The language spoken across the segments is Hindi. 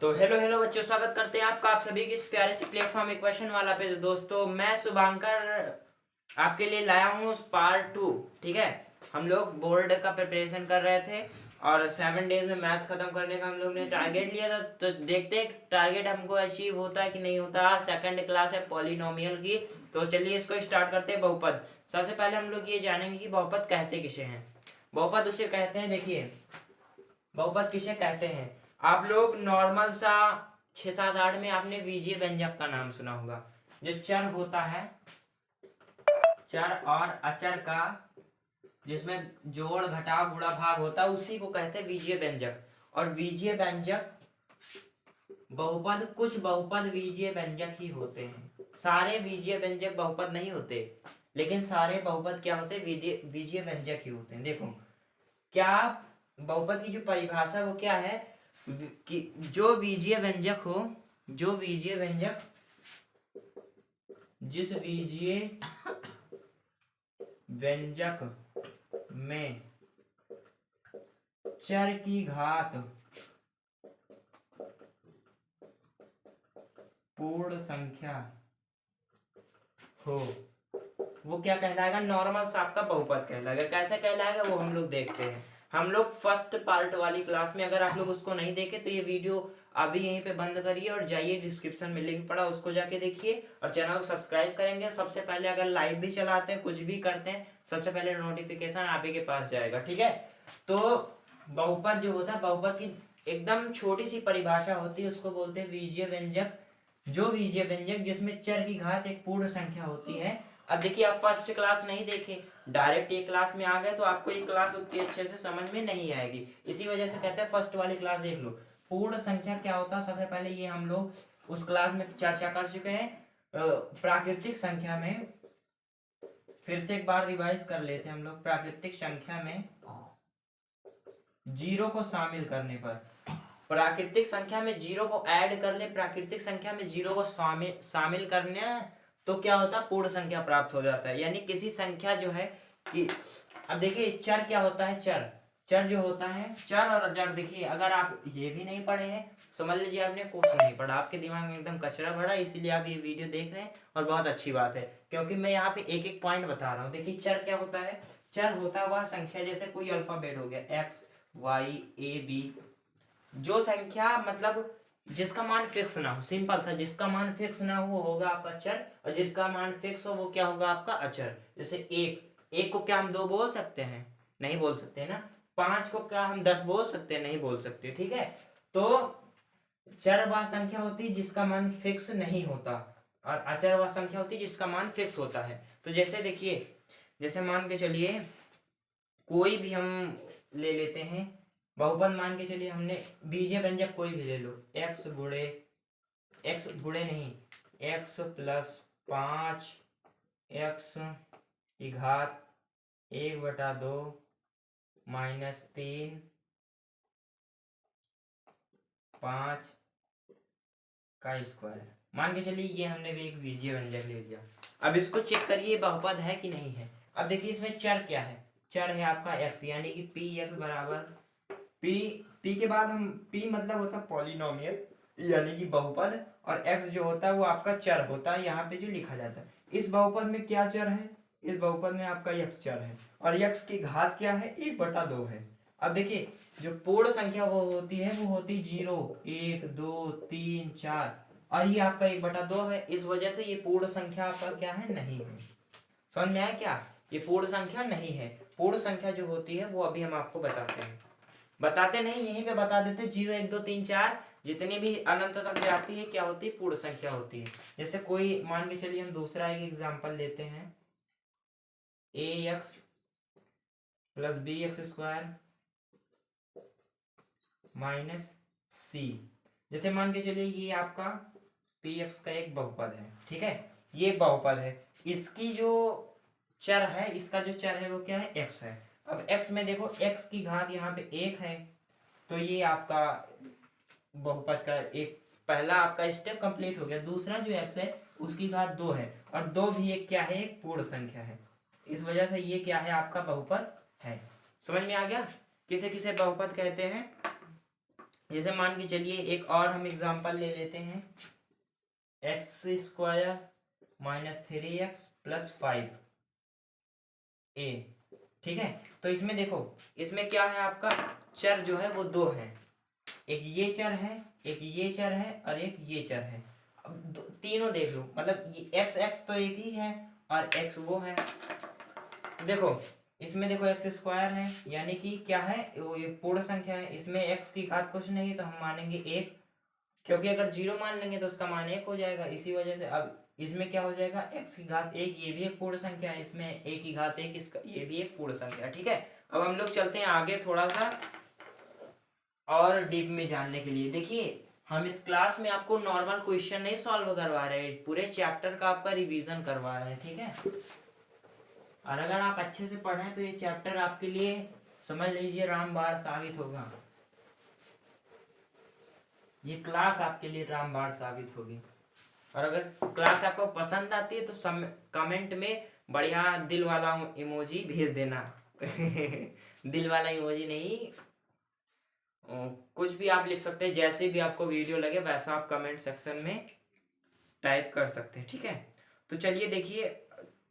तो हेलो हेलो बच्चों, स्वागत करते हैं आपका आप सभी की इस प्यारे से प्लेटफॉर्म इक्वेशन वाला पे। तो दोस्तों मैं शुभांकर आपके लिए लाया हूँ पार्ट 2। ठीक है, हम लोग बोर्ड का प्रिपरेशन कर रहे थे और 7 डेज में मैथ खत्म करने का हम लोग ने टारगेट लिया था। तो देखते हैं टारगेट हमको अचीव होता है कि नहीं होता। सेकंड क्लास है पॉलिनोमियल की। तो चलिए इसको स्टार्ट करते हैं। बहुपद, सबसे पहले हम लोग ये जानेंगे कि बहुपद कहते किसे हैं। बहुपद उसे कहते हैं, देखिए बहुपद किसे कहते हैं। आप लोग नॉर्मल सा 6 7 8 में आपने बीजीय व्यंजक का नाम सुना होगा। जो चर होता है, चर और अचर का जिसमें जोड़ घटाव गुणा भाग होता है, उसी को कहते हैं बीजीय व्यंजक। और बीजीय व्यंजक बहुपद, कुछ बहुपद बीजीय व्यंजक ही होते हैं। सारे बीजीय व्यंजक बहुपद नहीं होते, लेकिन सारे बहुपद क्या होते हैं, बीजीय व्यंजक ही होते हैं। देखो क्या बहुपद की जो परिभाषा वो क्या है कि जो बीजीय व्यंजक हो, जो बीजीय व्यंजक जिस बीजीय व्यंजक में चर की घात पूर्ण संख्या हो, वो क्या कहलाएगा, नॉर्मल सा आपका बहुपद कहलाएगा। कैसे कहलाएगा वो हम लोग देखते हैं। हम लोग फर्स्ट पार्ट वाली क्लास में, अगर आप लोग उसको नहीं देखे तो ये वीडियो अभी यहीं पे बंद करिए और जाइए, डिस्क्रिप्शन में लिंक पड़ा, उसको जाके देखिए और चैनल को सब्सक्राइब करेंगे। सबसे पहले अगर लाइव भी चलाते हैं, कुछ भी करते हैं, सबसे पहले नोटिफिकेशन आप ही के पास जाएगा। ठीक है, तो बहुपद जो होता है, बहुपद की एकदम छोटी सी परिभाषा होती है, उसको बोलते हैं बीजीय व्यंजक। जो बीजीय व्यंजक जिसमें चर की घात एक पूर्ण संख्या होती है। अब देखिए, आप फर्स्ट क्लास नहीं देखे, डायरेक्ट ये क्लास में आ गए तो आपको ये क्लास उतनी अच्छे से समझ में नहीं आएगी। इसी वजह से कहते हैं फर्स्ट वाली क्लास देख लो। पूर्ण संख्या क्या होता है, सबसे पहले ये हम लोग उस क्लास में चर्चा कर चुके हैं। प्राकृतिक संख्या में फिर से एक बार रिवाइज कर लेते हैं हम लोग। प्राकृतिक संख्या में जीरो को शामिल करने पर, प्राकृतिक संख्या में जीरो को ऐड कर ले, प्राकृतिक संख्या में जीरो को शामिल करने, तो क्या होता है, पूर्ण संख्या प्राप्त हो जाता है। यानी किसी संख्या जो है कि, अब देखिए चर क्या होता है, चर चर जो होता है, चर और अचर। देखिए अगर आप ये भी नहीं पढ़े हैं, समझ लीजिए आपने कुछ नहीं पढ़ा, आपके दिमाग में एकदम कचरा भरा, इसीलिए आप ये वीडियो देख रहे हैं। और बहुत अच्छी बात है, क्योंकि मैं यहाँ पे एक एक पॉइंट बता रहा हूँ। देखिए चर क्या होता है, चर होता है वह संख्या, जैसे कोई अल्फाबेट हो गया, एक्स वाई ए बी, जो संख्या मतलब जिसका मान फिक्स ना हो, सिंपल सा, जिसका मान फिक्स ना हो वो होगा आपका चर, और जिसका मान फिक्स हो वो क्या होगा आपका अचर। जैसे एक को क्या हम 2 बोल सकते हैं, नहीं बोल सकते ना। 5 को क्या हम 10 बोल सकते हैं, नहीं बोल सकते। ठीक है, तो चर वह संख्या होती है जिसका मान फिक्स नहीं होता, और अचर वह संख्या होती है जिसका मान फिक्स होता है। तो जैसे देखिए, जैसे मान के चलिए कोई भी हम ले लेते हैं बहुपद, मान के चलिए हमने बीजीय व्यंजक कोई भी ले लो, एक्स गुणे नहीं, एक्स प्लस 5 एक्स की घात 1/2 -3 5 का स्क्वायर, मान के चलिए ये हमने भी एक बीजीय व्यंजक ले लिया। अब इसको चेक करिए बहुपद है कि नहीं है। अब देखिए इसमें चर क्या है, चर है आपका एक्स, यानी कि पी एक्स बराबर पी के बाद हम पी मतलब होता है पॉलिनोमियल, यानी कि बहुपद, और एक्स जो होता है वो आपका चर होता है, यहाँ पे जो लिखा जाता है। इस बहुपद में क्या चर है, इस बहुपद में आपका यक्स चर है, और यक्स की घात क्या है, 1/2 है। अब देखिए जो पूर्ण संख्या वो होती है, वो होती 0 1 2 3 4, और ये आपका 1/2 है। इस वजह से ये पूर्ण संख्या आपका क्या है, नहीं है। समझ में आया क्या, ये पूर्ण संख्या नहीं है। पूर्ण संख्या जो होती है वो अभी हम आपको बताते हैं, बताते नहीं यहीं पे बता देते। 0 1 2 3 4 जितनी भी अनंत तक जाती है क्या होती है, पूर्ण संख्या होती है। जैसे कोई मान के चलिए हम दूसरा एक एग्जांपल लेते हैं, A X plus B X square minus C. जैसे मान के चलिए ये आपका पी एक्स का एक बहुपद है। ठीक है, ये एक बहुपद है, इसकी जो चर है, इसका जो चर है वो क्या है, एक्स है। अब एक्स में देखो, एक्स की घात यहाँ पे 1 है, तो ये आपका बहुपद का एक पहला आपका स्टेप कंप्लीट हो गया। दूसरा जो एक्स है उसकी घात 2 है, और 2 भी एक क्या है, एक पूर्ण संख्या है। इस वजह से ये क्या है, आपका बहुपद है। समझ में आ गया, किसे किसे बहुपद कहते हैं। जैसे मान के चलिए एक और हम एग्जांपल ले लेते हैं, x² minus 3x plus 5a। ठीक है, तो इसमें देखो, इसमें क्या है, आपका चर जो है वो दो है, एक ये चर है, एक ये चर है और एक ये चर है। अब तीनों देख लो, मतलब ये x तो एक ही है और x वो है। देखो इसमें देखो x² है, यानी कि क्या है, वो ये पूर्ण संख्या है, इसमें x की घात कुछ नहीं है तो हम मानेंगे 1, क्योंकि अगर 0 मान लेंगे तो उसका मान 1 हो जाएगा। इसी वजह से अब इसमें क्या हो जाएगा, x की घात 1, ये भी एक पूर्ण संख्या है, इसमें a की घात 1, इसका ये भी एक पूर्ण संख्या। ठीक है, अब हम लोग चलते हैं आगे थोड़ा सा और डीप में जानने के लिए। देखिए हम इस क्लास में आपको नॉर्मल क्वेश्चन नहीं सॉल्व करवा रहे हैं, पूरे चैप्टर का आपका रिवीजन करवा रहे हैं। ठीक है, और अगर आप अच्छे से पढ़ें तो ये चैप्टर आपके लिए समझ लीजिए रामबाण साबित होगा, ये क्लास आपके लिए रामबाण साबित होगी। और अगर क्लास आपको पसंद आती है तो कमेंट में बढ़िया दिल वाला इमोजी भेज देना दिल वाला इमोजी नहीं, कुछ भी आप लिख सकते हैं, जैसे भी आपको वीडियो लगे वैसा आप कमेंट सेक्शन में टाइप कर सकते हैं। ठीक है, तो चलिए देखिए,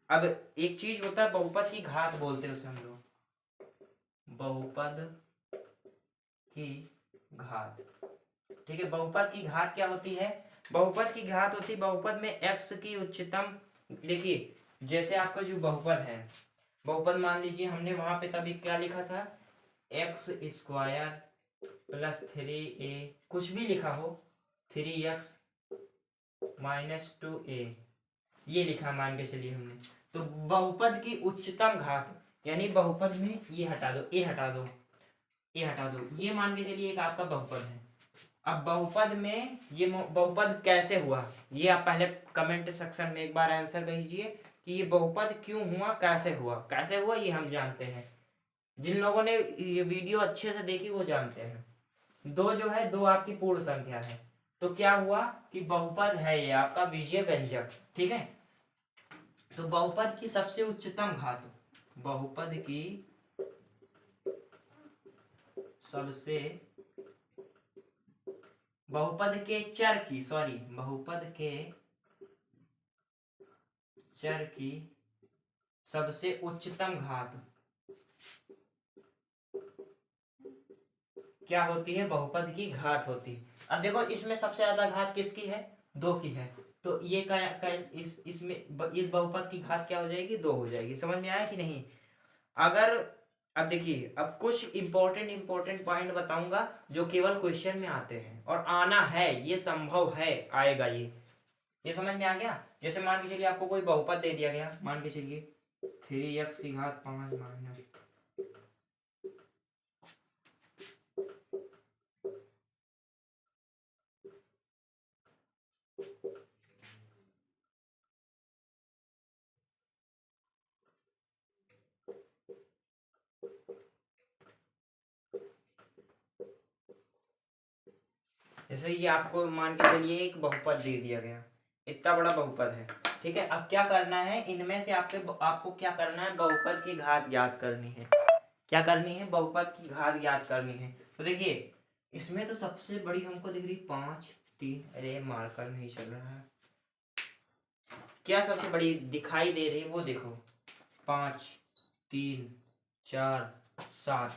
अब एक चीज होता है बहुपद की घात बोलते हैं उसे हम लोग, बहुपद की घात। ठीक है, बहुपद की घात क्या होती है, बहुपद की घात होती है बहुपद में x की उच्चतम। देखिए जैसे आपका जो बहुपद है, बहुपद मान लीजिए हमने वहां पे तभी क्या लिखा था, x² प्लस 3a, कुछ भी लिखा हो, 3x माइनस 2a, ये लिखा मान के चलिए हमने। तो बहुपद की उच्चतम घात, यानी बहुपद में ये हटा दो, a हटा दो, a हटा दो, ये मान के चलिए एक आपका बहुपद है। अब बहुपद में ये बहुपद कैसे हुआ, ये आप पहले कमेंट सेक्शन में एक बार आंसर भेजिए कि ये बहुपद क्यों हुआ, कैसे हुआ, कैसे हुआ ये हम जानते हैं। जिन लोगों ने ये वीडियो अच्छे से देखी वो जानते हैं। दो जो है, दो आपकी पूर्ण संख्या है, तो क्या हुआ कि बहुपद है ये आपका बीजीय व्यंजक। ठीक है, तो बहुपद की सबसे उच्चतम घात, बहुपद की सबसे, बहुपद के चर की, सॉरी बहुपद के चर की सबसे उच्चतम घात क्या होती है, बहुपद की घात होती है। अब देखो इसमें सबसे ज्यादा घात किसकी है, 2 की है, तो ये इसमें इस बहुपद की घात क्या हो जाएगी, 2 हो जाएगी। समझ में आया कि नहीं। अगर अब देखिए, अब कुछ इंपॉर्टेंट पॉइंट बताऊंगा जो केवल क्वेश्चन में आते हैं और आना है, ये संभव है आएगा, ये समझ में आ गया। जैसे मान के चलिए आपको कोई बहुपद दे दिया गया, मान के चलिए 3x की घात 5 माइनस, जैसे ये आपको मान के चलिए एक बहुपद दे दिया गया, इतना बड़ा बहुपद है। ठीक है, अब क्या करना है, इनमें से आपको क्या करना है, बहुपद की घात ज्ञात करनी है। क्या करनी है, बहुपद की घात ज्ञात करनी है। तो देखिए इसमें तो सबसे बड़ी हमको दिख रही 5 3, अरे मार्कर नहीं चल रहा है, क्या सबसे बड़ी दिखाई दे रही है वो देखो, 5 3 4 7,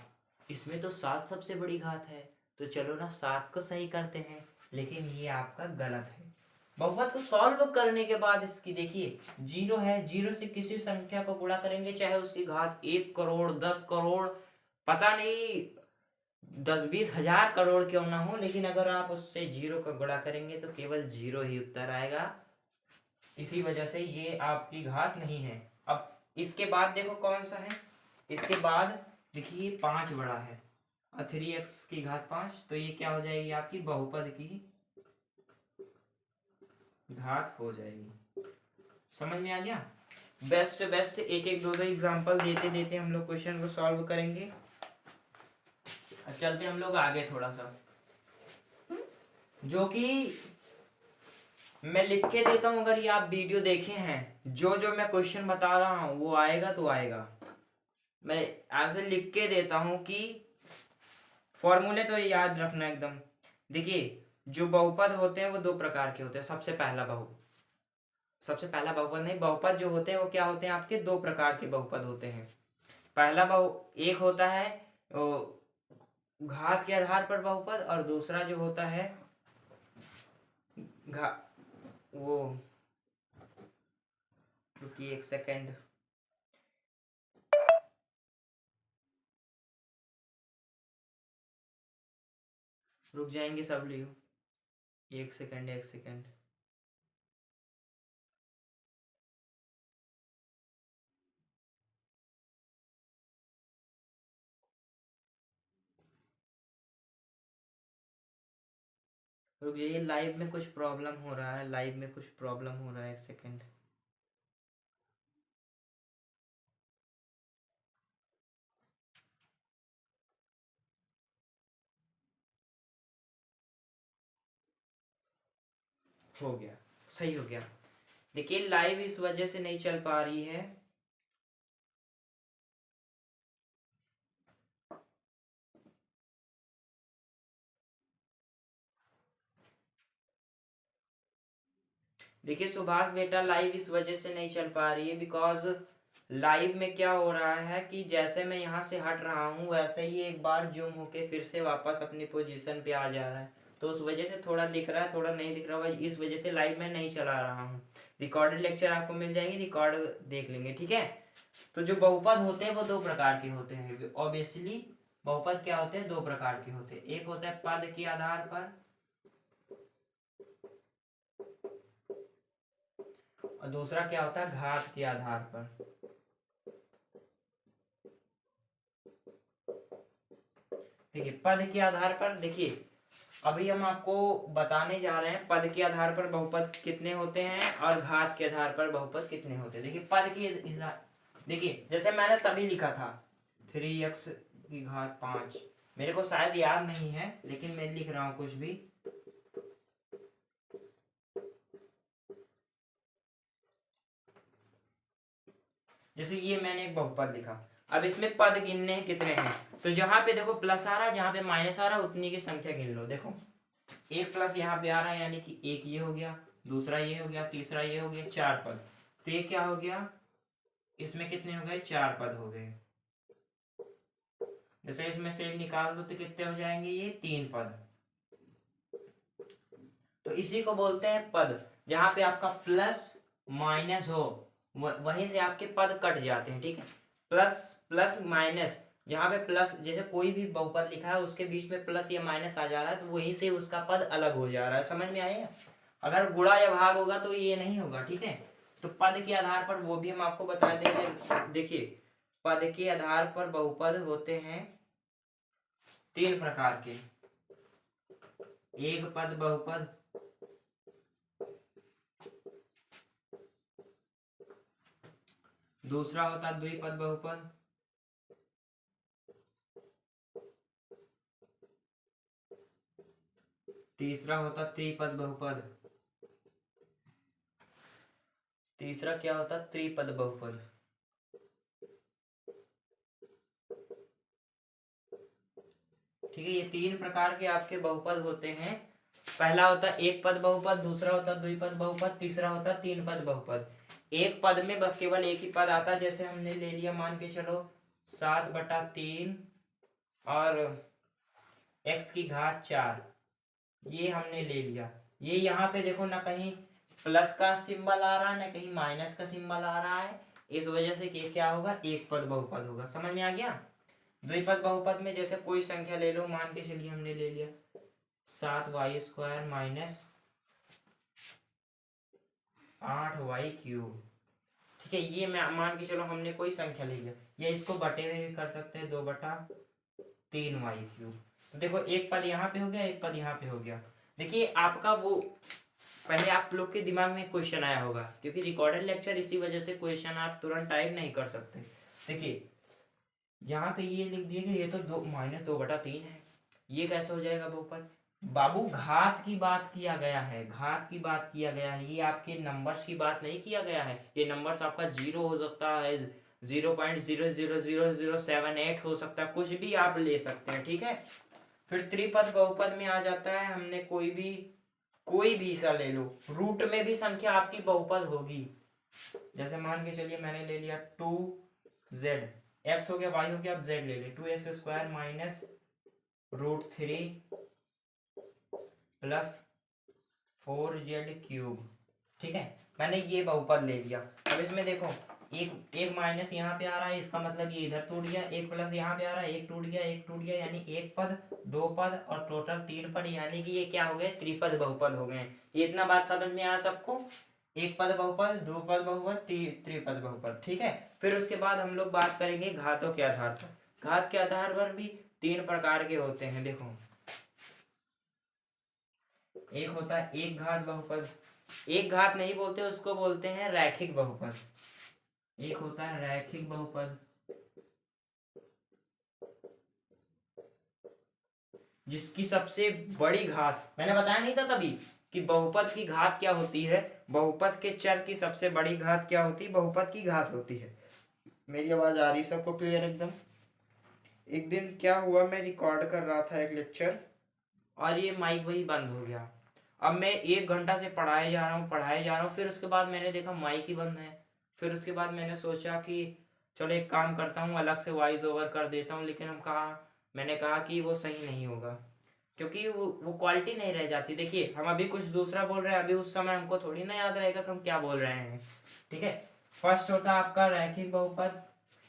इसमें तो 7 सबसे बड़ी घात है, तो चलो ना 7 को सही करते हैं, लेकिन ये आपका गलत है। बहुपद को सॉल्व करने के बाद इसकी देखिए 0 है, 0 से किसी संख्या को गुणा करेंगे चाहे उसकी घात 1 करोड़ 10 करोड़ पता नहीं 10-20 हजार करोड़ क्यों ना हो, लेकिन अगर आप उससे 0 का गुणा करेंगे तो केवल 0 ही उत्तर आएगा। इसी वजह से ये आपकी घात नहीं है। अब इसके बाद देखो कौन सा है, इसके बाद देखिए 5 बड़ा है और 3x की घात 5, तो ये क्या हो जाएगी, आपकी बहुपद की घात हो जाएगी। समझ में आ गया। बेस्ट एक एक दो एग्जांपल देते देते हम लोग क्वेश्चन को सॉल्व करेंगे। चलते हम लोग आगे थोड़ा सा, जो कि मैं लिख के देता हूं, अगर ये आप वीडियो देखे हैं, जो जो मैं क्वेश्चन बता रहा हूं वो आएगा तो आएगा, मैं ऐसे लिख के देता हूं कि फॉर्मूले तो याद रखना एकदम। देखिए जो बहुपद होते हैं वो दो प्रकार के होते हैं। सबसे पहला बहुपद नहीं, बहुपद जो होते हैं वो क्या होते हैं आपके, दो प्रकार के बहुपद होते हैं। पहला एक होता है घात के आधार पर बहुपद, और दूसरा जो होता है घा वो रुकिए एक सेकेंड, रुक जाएंगे सब लोग, एक सेकेंड एक सेकेंड। रुक जाइए, लाइव में कुछ प्रॉब्लम हो रहा है, लाइव में कुछ प्रॉब्लम हो रहा है, एक सेकेंड। हो गया, सही हो गया। देखिए लाइव इस वजह से नहीं चल पा रही है, देखिए सुभाष बेटा लाइव इस वजह से नहीं चल पा रही है बिकॉज लाइव में क्या हो रहा है कि जैसे मैं यहाँ से हट रहा हूँ वैसे ही एक बार जूम होके फिर से वापस अपनी पोजीशन पे आ जा रहा है, तो उस वजह से थोड़ा दिख रहा है थोड़ा नहीं दिख रहा है, इस वजह से लाइव में नहीं चला रहा हूँ। रिकॉर्डेड लेक्चर आपको मिल जाएगी, रिकॉर्ड देख लेंगे, ठीक है। तो जो बहुपद होते हैं वो दो प्रकार के होते हैं, ऑब्वियसली बहुपद क्या होते हैं, दो प्रकार के होते हैं। एक होता है पद के आधार पर और दूसरा क्या होता है घात के आधार पर। देखिए पद के आधार पर, देखिए अभी हम आपको बताने जा रहे हैं पद के आधार पर बहुपद कितने होते हैं और घात के आधार पर बहुपद कितने होते हैं। देखिए पद के, देखिए जैसे मैंने तभी लिखा था 3x की घात 5, मेरे को शायद याद नहीं है लेकिन मैं लिख रहा हूं कुछ भी। जैसे ये मैंने एक बहुपद लिखा, अब इसमें पद गिनने कितने हैं, तो जहां पे देखो प्लस आ रहा है जहां पे माइनस आ रहा है उतनी की संख्या गिन लो। देखो एक प्लस यहाँ पे आ रहा है यानी कि एक ये हो गया, दूसरा ये हो गया, तीसरा ये हो गया, चार पद, तो ये क्या हो गया, इसमें कितने हो गए, चार पद हो गए। जैसे इसमें से एक निकाल दो तो कितने हो जाएंगे, ये तीन पद। तो इसी को बोलते हैं पद, जहां पे आपका प्लस माइनस हो वहीं से आपके पद कट जाते हैं, ठीक है। प्लस प्लस माइनस, जहां पे प्लस जैसे कोई भी बहुपद लिखा है उसके बीच में प्लस या माइनस आ जा रहा है तो वहीं से उसका पद अलग हो जा रहा है, समझ में आएगा। अगर गुणा या भाग होगा तो ये नहीं होगा, ठीक है। तो पद के आधार पर वो भी हम आपको बता देंगे। देखिए पद के आधार पर बहुपद होते हैं तीन प्रकार के, एक पद बहुपद, दूसरा होता द्विपद बहुपद, तीसरा होता त्रिपद बहुपद, तीसरा क्या होता त्रिपद बहुपद। ठीक है, ये तीन प्रकार के आपके बहुपद होते हैं। पहला होता एक पद बहुपद, दूसरा होता द्विपद बहुपद, तीसरा होता तीन पद बहुपद। एक पद में बस केवल एक ही पद आता है, जैसे हमने ले लिया मान के चलो 7/3 और x की घात 4, ये हमने ले लिया। ये यहाँ पे देखो ना कहीं प्लस का सिंबल आ रहा है ना कहीं माइनस का सिंबल आ रहा है, इस वजह से क्या होगा, एक पद बहुपद होगा। समझ में आ गया। द्विपद बहुपद में जैसे कोई संख्या ले लो, मान के चलिए हमने ले लिया 7y² माइनस 8y³, ठीक है। ये मैं मान के चलो हमने कोई संख्या ले लिया, या इसको बटे में भी कर सकते हैं 2/3y³। तो देखो एक पद यहाँ पे हो गया, एक पद यहाँ पे हो गया। देखिए आपका वो पहले आप लोग के दिमाग में क्वेश्चन आया होगा, क्योंकि रिकॉर्डेड लेक्चर इसी वजह से क्वेश्चन आप तुरंत टाइप नहीं कर सकते। देखिए यहाँ पे ये लिख दिए कि ये तो -2/3 है, ये कैसे हो जाएगा बहुपद। बाबू घात की बात किया गया है, घात की बात किया गया है, ये आपके नंबर्स की बात नहीं किया गया है। ये नंबर्स आपका 0 हो सकता है, 0.000078 हो सकता है, कुछ भी आप ले सकते हैं, ठीक है। फिर त्रिपद बहुपद में आ जाता है, हमने कोई भी सा ले लो, रूट में भी संख्या आपकी बहुपद होगी। जैसे मान के चलिए मैंने ले लिया 2z, x हो गया, y हो गया, अब z ले ले, 2x² माइनस √3 प्लस 4z³। ठीक है, मैंने ये बहुपद ले लिया। अब इसमें देखो एक माइनस यहाँ पे आ रहा है, इसका मतलब ये इधर टूट गया, एक प्लस यहाँ पे आ रहा है, एक टूट गया, यानी एक पद, दो पद और टोटल 3 पद, यानी कि ये क्या हो गए, त्रिपद बहुपद हो गए। ये इतना बात समझ में आया सबको, एक पद बहुपद, दो पद बहुपद, त्रिपद बहुपद। ठीक है, फिर उसके बाद हम लोग बात करेंगे घातों के आधार पर। घात के आधार पर भी 3 प्रकार के होते हैं। देखो, एक होता है एक घात बहुपद, एक घात नहीं बोलते उसको, बोलते हैं रैखिक बहुपद। एक होता है रैखिक बहुपद, जिसकी सबसे बड़ी घात, मैंने बताया नहीं था तभी कि बहुपद की घात क्या होती है, बहुपद के चर की सबसे बड़ी घात क्या होती है, बहुपद की घात होती है। मेरी आवाज आ रही है सबको क्लियर एकदम? एक दिन क्या हुआ, मैं रिकॉर्ड कर रहा था एक लेक्चर और ये माइक वही बंद हो गया। अब मैं 1 घंटा से पढ़ाए जा रहा हूँ, फिर उसके बाद मैंने देखा माइक ही बंद है। फिर उसके बाद मैंने सोचा कि चलो एक काम करता हूँ, अलग से वॉइस ओवर कर देता हूँ, लेकिन मैंने कहा कि वो सही नहीं होगा, क्योंकि वो क्वालिटी नहीं रह जाती। देखिए, हम अभी कुछ दूसरा बोल रहे हैं, अभी उस समय हमको थोड़ी ना याद रहेगा कि हम क्या बोल रहे हैं। ठीक है, फर्स्ट होता है आपका रैखिक बहुपद।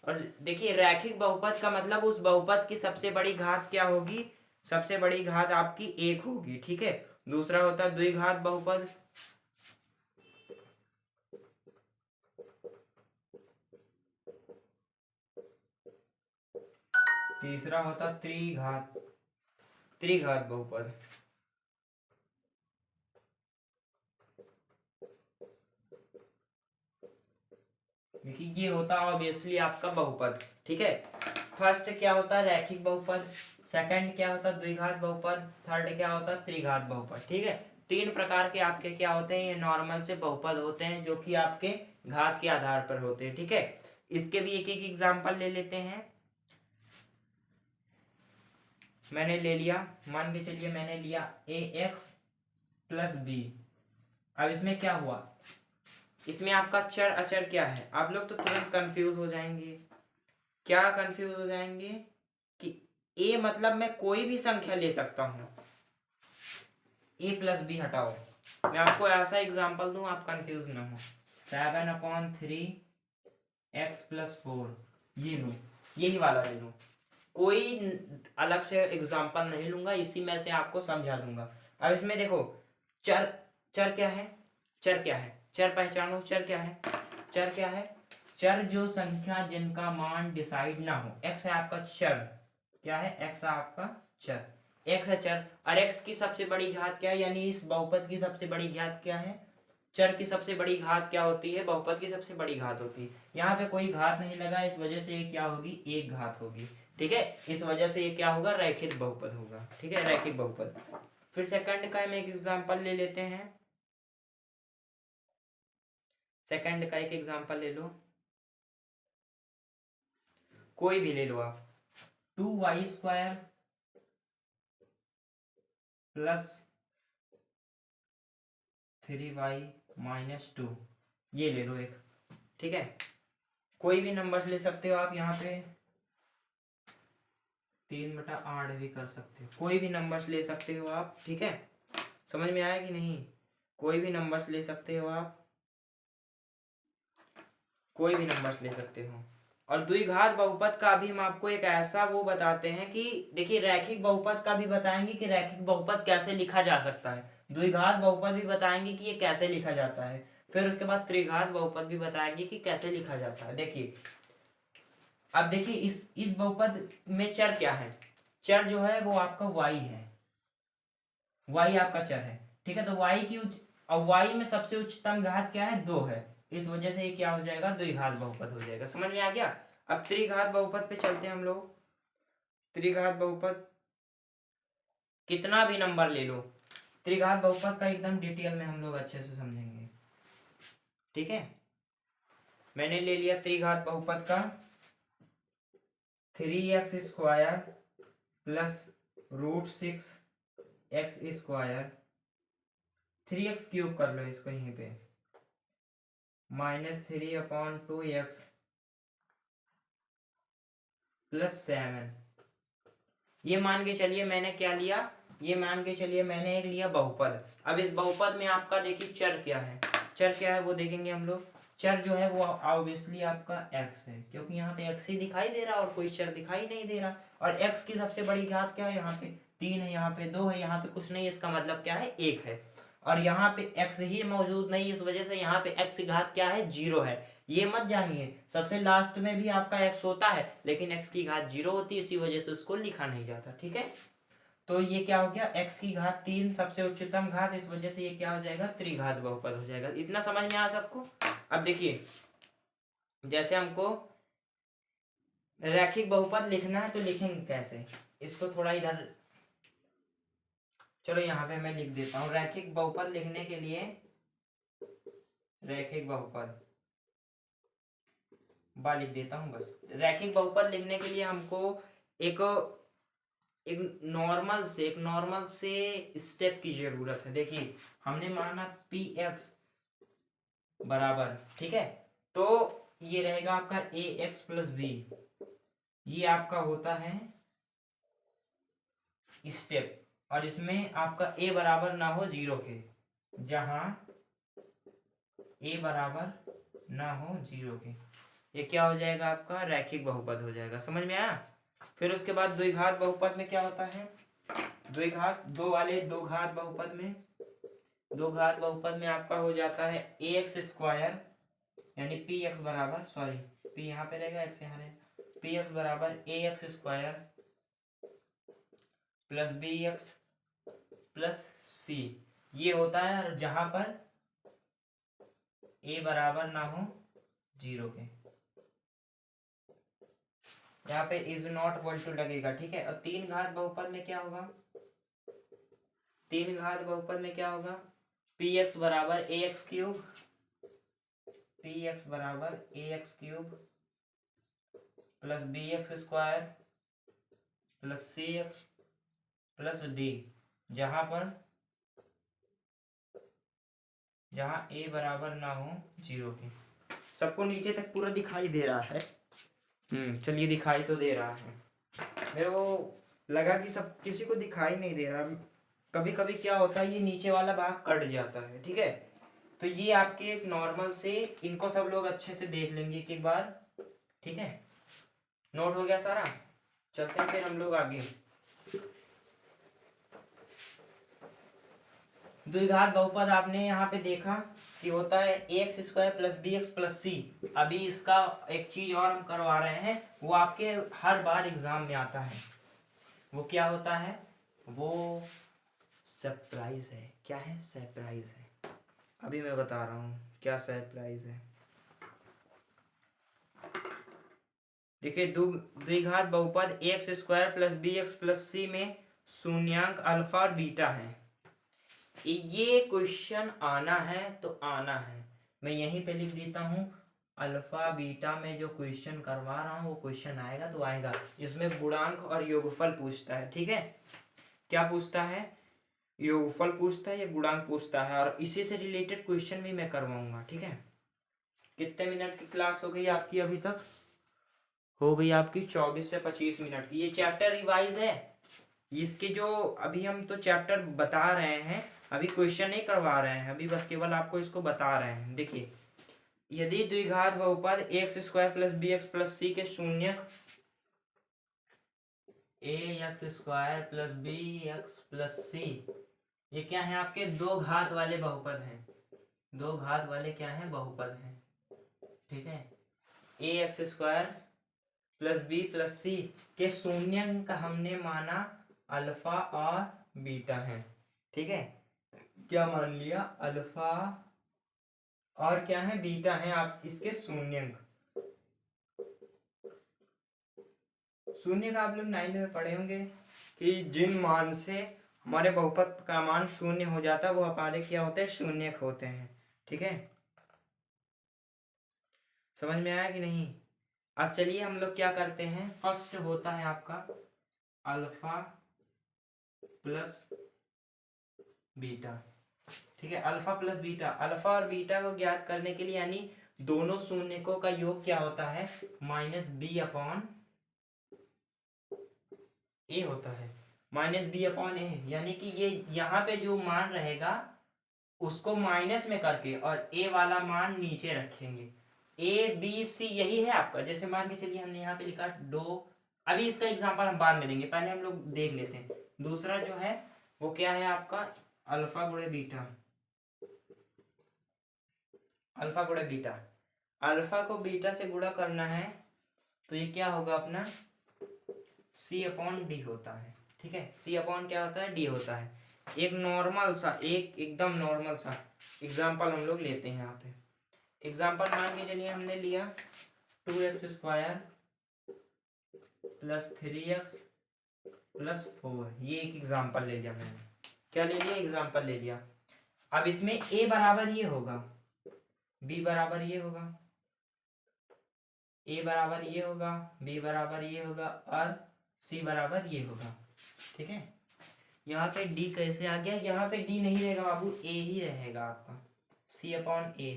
और देखिए, रैखिक बहुपद का मतलब उस बहुपद की सबसे बड़ी घात क्या होगी, सबसे बड़ी घात आपकी 1 होगी। ठीक है, दूसरा होता है द्विघात बहुपद, तीसरा होता त्रिघात बहुपद। देखिए, ये होता है ऑब्वियसली आपका बहुपद। ठीक है, फर्स्ट क्या होता है रैखिक बहुपद, सेकंड क्या होता है द्विघात बहुपद, थर्ड क्या होता है त्रिघात बहुपद। ठीक है, 3 प्रकार के आपके क्या होते हैं, ये नॉर्मल से बहुपद होते हैं, जो कि आपके घात के आधार पर होते हैं। ठीक है, इसके भी एक एक एग्जांपल ले लेते हैं। मैंने ले लिया, मान के चलिए मैंने लिया ax प्लस बी। अब इसमें क्या हुआ, इसमें आपका चर अचर क्या है, आप लोग तो तुरंत कंफ्यूज हो जाएंगे। क्या कंफ्यूज हो जाएंगे कि a मतलब मैं कोई भी संख्या ले सकता हूं, a प्लस बी हटाओ, मैं आपको ऐसा एग्जांपल दूं आप कंफ्यूज ना हो। 7/3 x प्लस 4, ये लो, यही वाला ले लो, कोई अलग से एग्जांपल नहीं लूंगा, इसी में से आपको समझा दूंगा। अब इसमें देखो, चर चर क्या है, चर क्या है, चर पहचानो, चर क्या है, चर क्या है, चर जो संख्या जिनका मान डिसाइड ना हो। x है आपका चर, क्या है, x है आपका चर, x है चर, और x की सबसे बड़ी घात क्या है, यानी इस बहुपद की सबसे बड़ी घात क्या है, चर की सबसे बड़ी घात क्या होती है, बहुपद की सबसे बड़ी घात होती है। यहाँ पे कोई घात नहीं लगा, इस वजह से ये क्या होगी, एक घात होगी। ठीक है, इस वजह से ये क्या होगा, रैखिक बहुपद होगा। ठीक है, रैखिक बहुपद। फिर सेकंड का हम एक एग्जांपल ले लेते हैं, सेकंड का एक एग्जांपल ले लो, कोई भी ले लो आप, 2y² प्लस 3y माइनस 2, ये ले लो एक। ठीक है, कोई भी नंबर्स ले सकते हो आप, यहाँ पे 3/8 भी कर सकते हो, कोई भी नंबर्स ले सकते हो आप। ठीक है, समझ में आया कि नहीं, कोई भी नंबर्स ले सकते हो आप, कोई भी नंबर्स ले सकते हो। और द्विघात बहुपद का भी हम आपको एक ऐसा वो बताते हैं कि देखिए, रैखिक बहुपद का भी बताएंगे कि रैखिक बहुपद कैसे लिखा जा सकता है, द्विघात बहुपद भी बताएंगे कि ये कैसे लिखा जाता है, फिर उसके बाद त्रिघात बहुपद भी बताएंगे कि कैसे लिखा जाता है। देखिए, अब देखिए इस बहुपद में चर क्या है, चर जो है वो आपका y है, y आपका चर है। ठीक है, तो y की और y में सबसे उच्चतम घात क्या है, 2 है, इस वजह से ये क्या हो जाएगा, द्विघात बहुपद हो जाएगा। समझ में आ गया? अब त्रिघात बहुपद पे चलते हैं हम लोग। त्रिघात बहुपद कितना भी नंबर ले लो, त्रिघात बहुपद का एकदम डिटेल में हम लोग अच्छे से समझेंगे। ठीक है, मैंने ले लिया त्रिघात बहुपद का 3x² प्लस √6x², 3x³ कर लो इसको यहीं पे, -3/2x +7। ये मान के चलिए मैंने क्या लिया, ये मान के चलिए मैंने एक लिया बहुपद। अब इस बहुपद में आपका देखिए चर क्या है, चर क्या है वो देखेंगे हम लोग। चर जो है वो ऑब्वियसली आपका x है, क्योंकि यहाँ पे x ही दिखाई दे रहा और कोई चर दिखाई नहीं दे रहा। और x की सबसे बड़ी घात क्या है, यहाँ पे 3 है, यहाँ पे 2 है, यहाँ पे कुछ नहीं, इसका मतलब क्या है 1 है। और यहाँ पे x ही मौजूद नहीं, इस वजह से यहाँ पे x की घात क्या है 0 है। ये मत जानिए, सबसे लास्ट में भी आपका x होता है, लेकिन x की घात 0 होती है, इसी वजह से उसको लिखा नहीं जाता। ठीक है, तो ये क्या हो गया, x की घात 3 सबसे उच्चतम घात, इस वजह से ये क्या हो जाएगा, त्रिघात बहुपद हो जाएगा। इतना समझ में आया सबको। अब देखिए, जैसे हमको रैखिक बहुपद लिखना है तो लिखेंगे कैसे, इसको थोड़ा इधर, चलो यहाँ पे मैं लिख देता हूँ। रैखिक बहुपद लिखने के लिए, रैखिक बहुपद लिख देता हूँ बस। रैखिक बहुपद लिखने के लिए हमको एक नॉर्मल से स्टेप की जरूरत है। देखिए हमने माना px बराबर, ठीक है, तो ये रहेगा आपका ax + b, ये आपका होता है स्टेप। और इसमें आपका a बराबर ना हो 0 के, जहां a बराबर ना हो 0 के, ये क्या हो जाएगा आपका रैखिक बहुपद हो जाएगा। समझ में आया। फिर उसके बाद द्विघात बहुपद में क्या होता है, द्विघात दो वाले दो घात बहुपद में, दो घात बहुपद में आपका हो जाता है ax², यानी px बराबर, सॉरी p यहाँ पे रहेगा, x यहाँ रहेगा, px बराबर ax² + bx + c, ये होता है जहां पर a बराबर ना हो 0 के, यहाँ पे इज नॉट इक्वल टू लगेगा। ठीक है, और तीन घात बहुपद में क्या होगा, तीन घात बहुपद में क्या होगा, px बराबर ax³ px बराबर ax³ + bx² + cx + d, जहां पर जहां a बराबर ना हो 0 के। सबको नीचे तक पूरा दिखाई दे रहा है? चलिए दिखाई तो दे रहा है, मेरे को लगा कि सब किसी को दिखाई नहीं दे रहा। कभी कभी क्या होता है, ये नीचे वाला भाग कट जाता है। ठीक है, तो ये आपके एक नॉर्मल से, इनको सब लोग अच्छे से देख लेंगे एक बार। ठीक है, नोट हो गया सारा, चलते हैं फिर हम लोग आगे। द्विघात बहुपद आपने यहाँ पे देखा कि होता है ax² + bx + c। अभी इसका एक चीज और हम करवा रहे हैं, वो आपके हर बार एग्जाम में आता है। वो क्या होता है, वो सरप्राइज है। क्या है, सरप्राइज है। अभी मैं बता रहा हूँ क्या सरप्राइज है। देखिए, द्विघात बहुपद ax² + bx + c में शून्यांक अल्फा और बीटा है। ये क्वेश्चन आना है तो आना है, मैं यहीं पे लिख देता हूँ। अल्फा बीटा में जो क्वेश्चन करवा रहा हूँ वो क्वेश्चन आएगा तो आएगा। इसमें गुणांक और योगफल पूछता है। ठीक है, क्या पूछता है, योगफल पूछता है या गुणांक पूछता है, और इसी से रिलेटेड क्वेश्चन भी मैं करवाऊंगा। ठीक है, कितने मिनट की क्लास हो गई आपकी अभी तक, हो गई आपकी 24 से 25 मिनट की। ये चैप्टर रिवाइज है, इसके जो अभी हम तो चैप्टर बता रहे हैं, अभी क्वेश्चन नहीं करवा रहे हैं, अभी बस केवल आपको इसको बता रहे हैं। देखिए, यदि द्विघात बहुपद ax² + bx + c के शून्यक ax² + bx + c, ये क्या है, आपके दो घात वाले बहुपद हैं। दो घात वाले क्या हैं, बहुपद हैं। ठीक है, ax² + b + c के शून्यक हमने माना अल्फा और बीटा है। ठीक है, क्या मान लिया, अल्फा और क्या है, बीटा है आप इसके शून्यक। शून्य का आप लोग 9th में पढ़े होंगे कि जिन मान से हमारे बहुपद का मान शून्य हो जाता है वो हमारे क्या होते हैं, शून्यक होते हैं। ठीक है, समझ में आया कि नहीं। अब चलिए हम लोग क्या करते हैं, फर्स्ट होता है आपका अल्फा प्लस बीटा। ठीक है, अल्फा प्लस बीटा, अल्फा और बीटा को ज्ञात करने के लिए यानी दोनों शून्यकों का योग क्या होता है, माइनस बी अपॉन ए होता है, माइनस बी अपॉन ए। यानी कि ये यहाँ पे जो मान रहेगा उसको माइनस में करके और ए वाला मान नीचे रखेंगे। ए बी सी यही है आपका। जैसे मान के चलिए हमने यहाँ पे लिखा दो, अभी इसका एग्जांपल हम बाद में देंगे, पहले हम लोग देख लेते हैं। दूसरा जो है वो क्या है आपका, अल्फा गुणे बीटा, अल्फा गुणे बीटा। अल्फा को बीटा से गुणा करना है तो ये क्या होगा अपना, सी अपॉन डी होता है। ठीक है, सी अपॉन क्या होता है, डी होता है। एक नॉर्मल सा, एक एकदम नॉर्मल सा एग्जाम्पल हम लोग लेते हैं यहाँ पे। एग्जाम्पल मान के चलिए हमने लिया 2x² प्लस 3x प्लस 4, ये एक एग्जाम्पल ले लिया मैंने। क्या ले लिया, एग्जाम्पल ले लिया। अब इसमें a बराबर ये होगा, b बराबर ये होगा, a बराबर ये होगा, b बराबर ये होगा और c बराबर ये होगा। ठीक है, यहाँ पे d कैसे आ गया, यहाँ पे d नहीं रहेगा बाबू, a ही रहेगा आपका, c अपॉन a।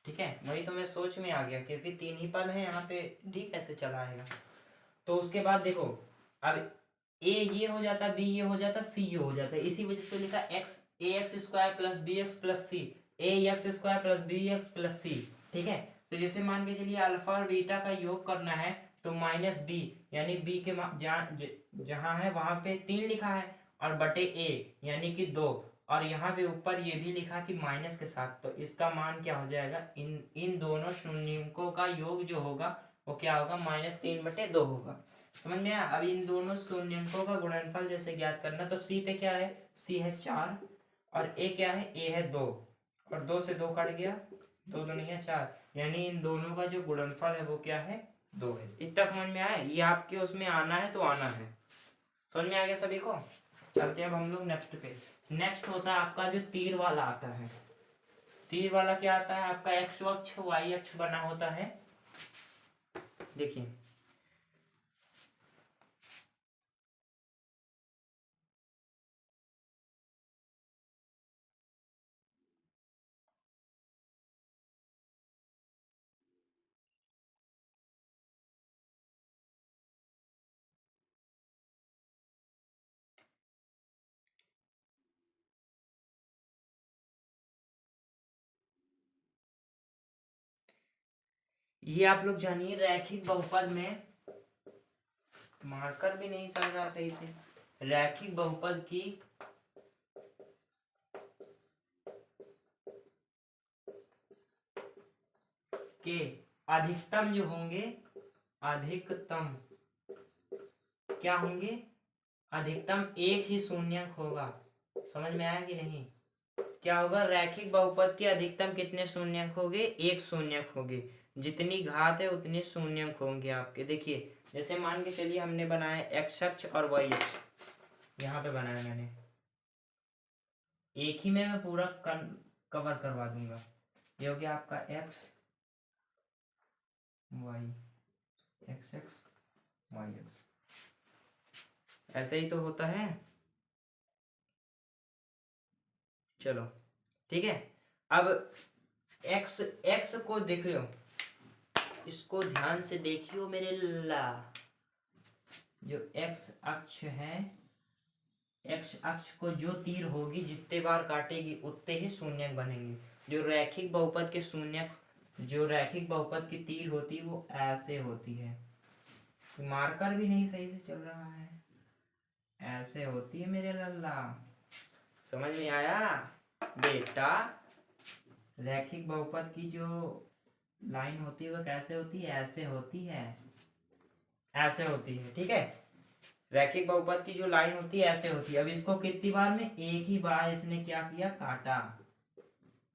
ठीक है, वही तो मैं सोच में आ गया क्योंकि तीन ही पद है यहाँ पे, d कैसे चला आएगा। तो उसके बाद देखो, अब a ये हो जाता, b ये हो जाता, c ये हो जाता, इसी वजह से लिखा ax² plus bx plus c, ax² plus bx plus c। ठीक है, तो जैसे मान के चलिए अल्फा और बीटा का योग करना है तो माइनस बी, यानी बी के जहां है वहां पे 3 लिखा है और बटे a यानी कि 2, और यहाँ पे ऊपर ये भी लिखा कि माइनस के साथ, तो इसका मान क्या हो जाएगा, इन दोनों शून्यों का योग जो होगा वो क्या होगा, -3/2 होगा। समझ में आया। अब इन दोनों शून्यों का गुणनफल जैसे ज्ञात करना, तो c पे क्या है, c है 4 और a क्या है, a है 2, और 2 से 2 कट गया, 2 दूनी है 4, यानी इन दोनों का जो गुणनफल है वो क्या है, 2 है। इतना समझ में आया, ये आपके उसमें आना है तो आना है। समझ में आ गया सभी को। चलते अब हम लोग नेक्स्ट पे। नेक्स्ट होता है आपका जो तीर वाला आता है। तीर वाला क्या आता है आपका, एक्स अक्ष वाई अक्ष बना होता है। देखिए ये आप लोग जानिए, रैखिक बहुपद में, मार्कर भी नहीं चल रहा सही से, रैखिक बहुपद की के अधिकतम जो होंगे, अधिकतम क्या होंगे, अधिकतम एक ही शून्यक होगा। समझ में आया कि नहीं, क्या होगा, रैखिक बहुपद के अधिकतम कितने शून्यक होंगे, एक शून्यक होंगे। जितनी घात है उतने शून्यक होंगे आपके। देखिए जैसे मान के चलिए हमने बनाया एक्स अक्ष और वाई अक्ष, यहाँ पे बनाया मैंने, एक ही में मैं पूरा कवर करवा दूंगा। ये हो गया आपका X Y, X X Y X, ऐसे ही तो होता है। चलो ठीक है, अब एक्स एक्स को देखियो, इसको ध्यान से देखियो मेरे ला, जो एक्स अक्ष है, एक्स अक्ष को जो तीर होगी जितने बार काटेगी उतने ही शून्यक बनेंगे। जो रैखिक बहुपद के शून्यक, जो रैखिक बहुपद की तीर होती है वो ऐसे होती है, मार्कर भी नहीं सही से चल रहा है, ऐसे होती है मेरे लल्ला। समझ में आया बेटा, रैखिक बहुपद की जो लाइन होती है वो कैसे होती है, ऐसे होती है, ऐसे होती है। ठीक है, रैखिक बहुपद की जो लाइन होती है ऐसे होती है। अब इसको कितनी बार में, एक ही बार इसने क्या किया, काटा,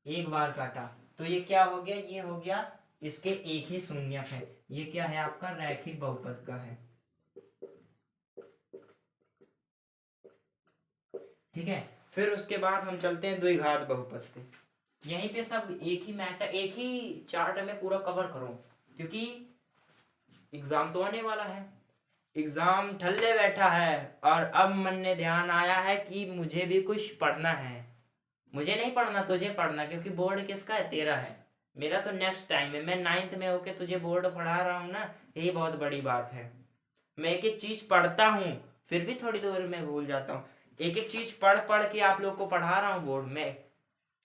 एक बार काटा, तो ये क्या हो गया, ये हो गया इसके एक ही शून्यक है। ये क्या है आपका, रैखिक बहुपद का है। ठीक है, फिर उसके बाद हम चलते हैं द्विघात बहुपद पे। यहीं पे सब एक ही मैटर, एक ही चार्ट में पूरा कवर करो क्योंकि एग्जाम तो आने वाला है। एग्जाम ठल्ले बैठा है और अब मन ने ध्यान आया है कि मुझे भी कुछ पढ़ना है। मुझे नहीं पढ़ना, तुझे पढ़ना, क्योंकि बोर्ड किसका है? तेरा है। मेरा तो नेक्स्ट टाइम है। मैं 9th में होके तुझे बोर्ड पढ़ा रहा हूँ ना, यही बहुत बड़ी बात है। मैं एक एक चीज पढ़ता हूँ, फिर भी थोड़ी देर में भूल जाता हूँ। एक एक चीज पढ़ पढ़ के आप लोग को पढ़ा रहा हूँ बोर्ड में।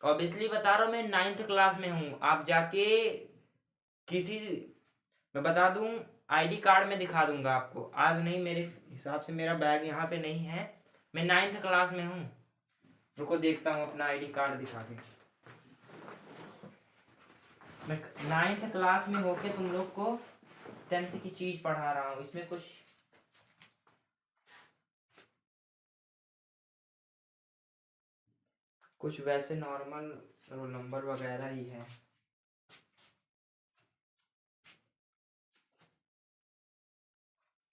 ऑब्वियसली बता रहा हूँ, मैं 9th क्लास में हूँ। आप जाके किसी, मैं बता दूं, आईडी कार्ड में दिखा दूंगा आपको। आज नहीं, मेरे हिसाब से मेरा बैग यहाँ पे नहीं है। मैं 9th क्लास में हूँ। रुको देखता हूँ अपना आईडी कार्ड दिखा के। मैं 9th क्लास में होके तुम लोग को 10th की चीज पढ़ा रहा हूँ। इसमें कुछ वैसे नॉर्मल रोल नंबर वगैरह ही है।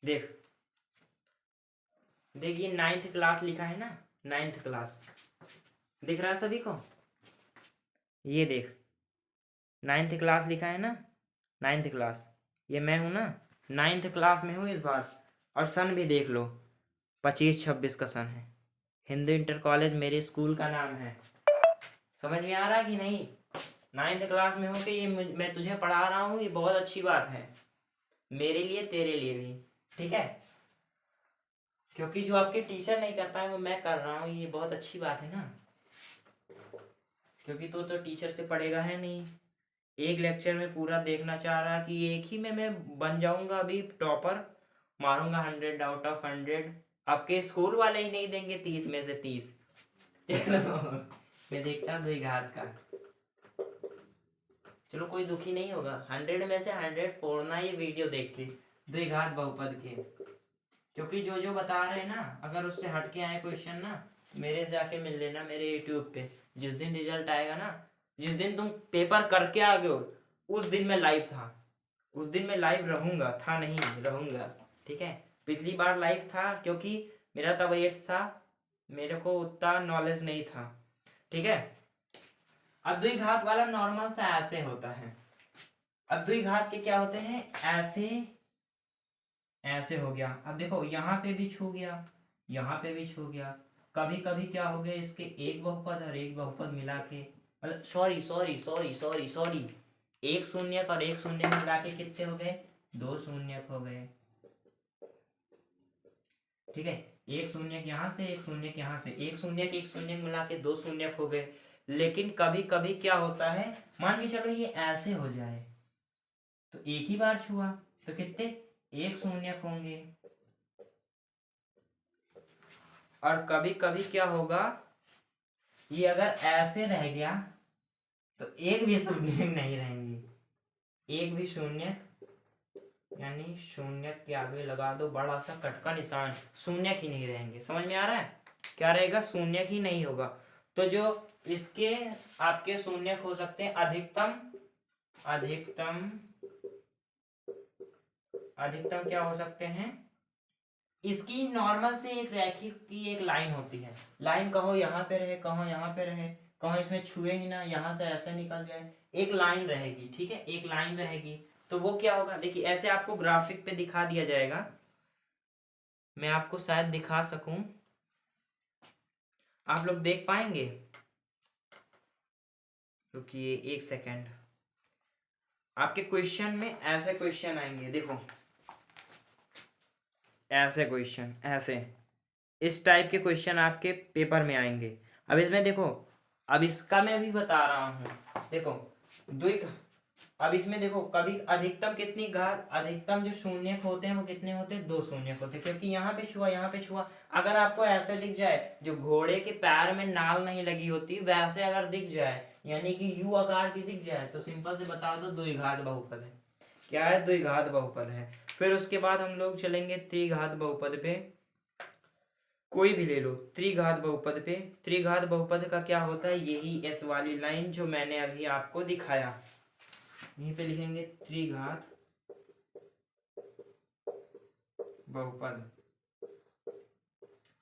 देख देख, ये 9th क्लास लिखा है ना, 9th क्लास दिख रहा है सभी को? ये देख, 9th क्लास लिखा है ना, 9th क्लास। ये मैं हूँ ना, 9th क्लास में हूँ इस बार। और सन भी देख लो, 25-26 का सन है। हिंदू इंटर कॉलेज मेरे स्कूल का नाम है। समझ में आ रहा है कि नहीं? 9th क्लास में हो के ये मैं तुझे पढ़ा रहा हूँ, ये बहुत अच्छी बात है मेरे लिए, तेरे लिए भी। ठीक है, क्योंकि जो आपके टीचर नहीं कर पाए वो मैं कर रहा हूँ, ये बहुत अच्छी बात है ना। क्योंकि तू तो टीचर से पढ़ेगा है नहीं, एक लेक्चर में पूरा देखना चाह रहा कि एक ही में मैं बन जाऊंगा अभी टॉपर, मारूंगा 100 आउट ऑफ 100। आपके स्कूल वाले ही नहीं देंगे 30 में से 30। चलो मैं देखता हूँ द्विघात का। चलो कोई दुखी नहीं होगा, 100 में से 100 फोड़ना ये वीडियो देख के, द्विघात बहुपद के। क्योंकि जो जो बता रहे हैं ना, अगर उससे हटके आए क्वेश्चन ना, मेरे से आके मिल लेना मेरे यूट्यूब पे। जिस दिन रिजल्ट आएगा ना, जिस दिन तुम पेपर करके आ गए हो, उस दिन मैं लाइव था। उस दिन मैं लाइव रहूंगा, था नहीं, रहूंगा। ठीक है, पिछली बार लाइव था क्योंकि मेरा तब 8th था, मेरे को उतना नॉलेज नहीं था। ठीक है, अब द्विघात वाला नॉर्मल सा ऐसे होता है। अब द्विघात के क्या होते हैं? ऐसे, ऐसे हो गया। अब देखो यहाँ पे भी छू गया, यहाँ पे भी छू गया। कभी कभी क्या हो गया, इसके एक बहुपद और एक बहुपद मिला के, मतलब sorry sorry sorry sorry sorry, एक शून्यक और एक शून्यक मिला के कितने हो गए? 2 शून्यक हो गए। ठीक है, एक शून्यक यहाँ से, एक शून्यक यहाँ से, एक शून्यक मिला के 2 शून्यक हो गए। लेकिन कभी कभी क्या होता है, मान के चलो ये ऐसे हो जाए, तो एक ही बार छुआ तो कितने? 1 शून्यक होंगे। और कभी कभी क्या होगा, ये अगर ऐसे रह गया तो एक भी शून्य नहीं रहेंगे। एक भी शून्य, यानी शून्य के आगे लगा दो बड़ा सा कट का निशान, शून्य ही नहीं रहेंगे। समझ में आ रहा है? क्या रहेगा? शून्य ही नहीं होगा। तो जो इसके आपके शून्य हो सकते हैं, अधिकतम अधिकतम अधिकतम क्या हो सकते हैं? इसकी नॉर्मल से एक रैखिक की एक लाइन होती है। लाइन कहो यहाँ पे रहे, कहो यहाँ पे रहे, कहो इसमें छुए ही ना, यहाँ से ऐसे निकल जाए, एक लाइन रहेगी। ठीक है, एक लाइन रहेगी। तो वो क्या होगा, देखिए ऐसे आपको ग्राफिक पे दिखा दिया जाएगा। मैं आपको शायद दिखा सकूं, आप लोग देख पाएंगे? रुकिए एक सेकेंड। आपके क्वेश्चन में ऐसे क्वेश्चन आएंगे, देखो ऐसे क्वेश्चन, ऐसे इस टाइप के क्वेश्चन आपके पेपर में आएंगे। अब इसमें देखो, अब इसका मैं भी बता रहा हूँ, देखो द्विघ, अब इसमें देखो कभी अधिकतम कितनी घात, अधिकतम जो शून्यक होते हैं वो कितने होते हैं? 2 शून्यक होते हैं। क्योंकि यहाँ पे छुआ, यहाँ पे छुआ। अगर आपको ऐसे दिख जाए, जो घोड़े के पैर में नाल नहीं लगी होती वैसे अगर दिख जाए, यानी कि यू आकार की दिख जाए, तो सिंपल से बता दो द्विघात बहुपद है। क्या है? द्विघात बहुपद है। फिर उसके बाद हम लोग चलेंगे त्रिघात बहुपद पे। कोई भी ले लो, त्रिघात बहुपद पे। त्रिघात बहुपद का क्या होता है? यही एस वाली लाइन जो मैंने अभी आपको दिखाया, यहीं पे लिखेंगे त्रिघात बहुपद।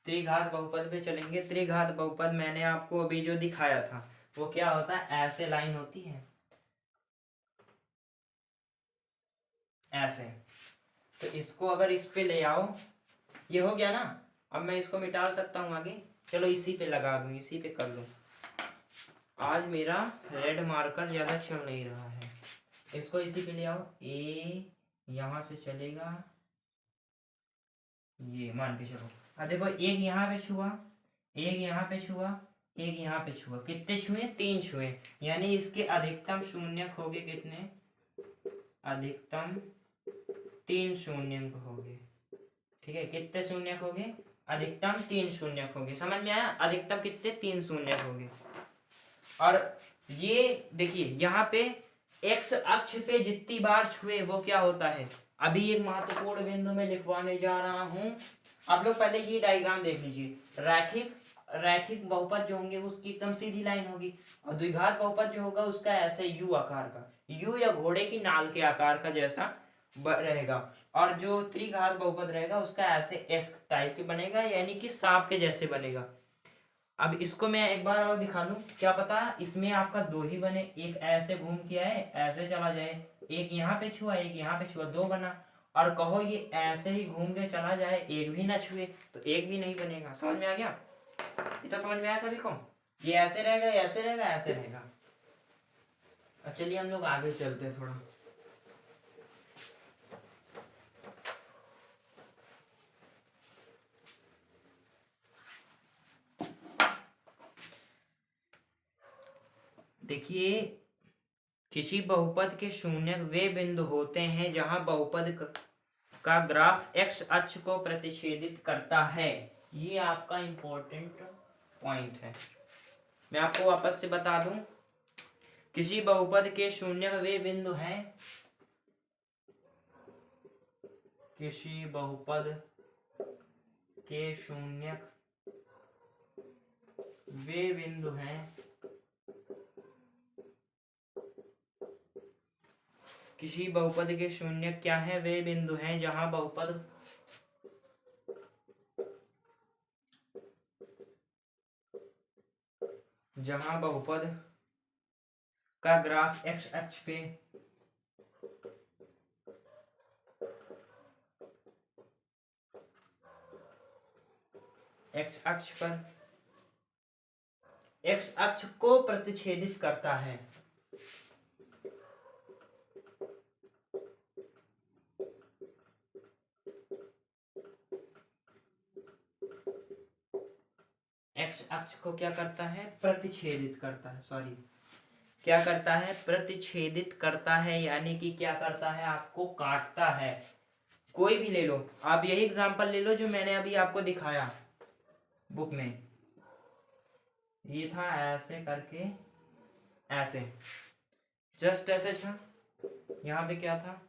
त्रिघात बहुपद पे चलेंगे। त्रिघात बहुपद मैंने आपको अभी जो दिखाया था वो क्या होता है? ऐसे लाइन होती है, ऐसे। तो इसको अगर इस पे ले आओ, ये हो गया ना। अब मैं इसको मिटा सकता हूँ आगे, चलो इसी पे लगा दूँ, इसी पे कर लूँ। आज मेरा रेड मार्कर ज़्यादा चल नहीं रहा है। इसको इसी पे ले आओ, ए यहाँ से चलेगा, ये मान के चलो। अब देखो एक यहाँ पे छुआ, एक यहाँ पे छुआ, एक यहाँ पे छुआ, कितने छुए? 3 छुए। यानी इसके अधिकतम शून्यक हो गए कितने? अधिकतम 3 शून्यक हो गए। ठीक है, कितने शून्यक हो गए? अधिकतम 3 शून्यक हो गए। समझ में आया? अधिकतम कितने? 3 शून्यक हो गए। और ये देखिए यहाँ पे एक्स अक्ष पे जितनी बार छुए वो क्या होता है। अभी एक महत्वपूर्ण बिंदु में लिखवाने जा रहा हूं। आप लोग पहले ये डायग्राम देख लीजिए। रैखिक बहुपद जो होंगे उसकी एकदम सीधी लाइन होगी, और द्विघात बहुपद जो होगा उसका ऐसे यू आकार का, यू या घोड़े की नाल के आकार का जैसा रहेगा। और जो त्रिघात बहुपद रहेगा उसका ऐसे एस टाइप के बनेगा, यानी कि सांप के जैसे बनेगा। अब इसको मैं एक बार और दिखा दूं, क्या पता इसमें आपका 2 ही बने। एक ऐसे घूम के आए, ऐसे चला जाए, एक यहाँ पे छुआ, एक यहाँ पे छुआ, 2 बना। और कहो ये ऐसे ही घूम के चला जाए, एक भी ना छुए, तो एक भी नहीं बनेगा। समझ में आ गया? इतना समझ में आया सभी को? ये ऐसे रहेगा, ऐसे रहेगा, ऐसे रहेगा। अब चलिए हम लोग आगे चलते थोड़ा। देखिए, किसी बहुपद के शून्यक वे बिंदु होते हैं जहां बहुपद का ग्राफ एक्स अक्ष को प्रतिच्छेदित करता है। ये आपका इंपॉर्टेंट पॉइंट है। मैं आपको वापस से बता दूं, किसी बहुपद के शून्यक वे बिंदु हैं, किसी बहुपद के शून्यक वे बिंदु हैं, किसी बहुपद के शून्यक क्या है? वे बिंदु हैं जहां बहुपद का ग्राफ एक्स अक्ष पे एक्स अक्ष को प्रतिच्छेदित करता है। एक्स अक्ष को क्या करता है? प्रतिच्छेदित करता है। सॉरी, क्या करता है? प्रतिच्छेदित करता है, यानी कि क्या करता है? आपको काटता है। कोई भी ले लो, आप यही एग्जांपल ले लो जो मैंने अभी आपको दिखाया बुक में। ये था ऐसे करके, ऐसे जस्ट ऐसे था। यहाँ पे क्या था?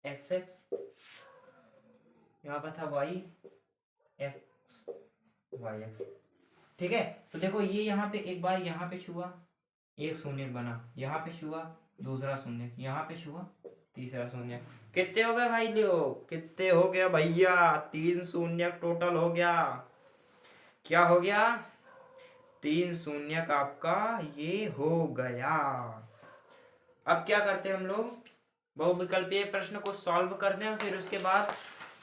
एक्स एक्स, यहाँ पर था वाई एक्स, वाई एक्स। ठीक है, तो देखो ये यहाँ पे एक बार यहाँ पे छुआ, एक शून्य बना, यहाँ पे छुआ, दूसरा शून्य, यहाँ पे छुआ, तीसरा शून्य। कितने हो गए भाई लोग? कितने हो गया भैया? 3 शून्य टोटल हो गया। क्या हो गया? 3 शून्य आपका ये हो गया। अब क्या करते हैं हम लोग? बहुविकल्पीय प्रश्न को सॉल्व करते हैं, फिर उसके बाद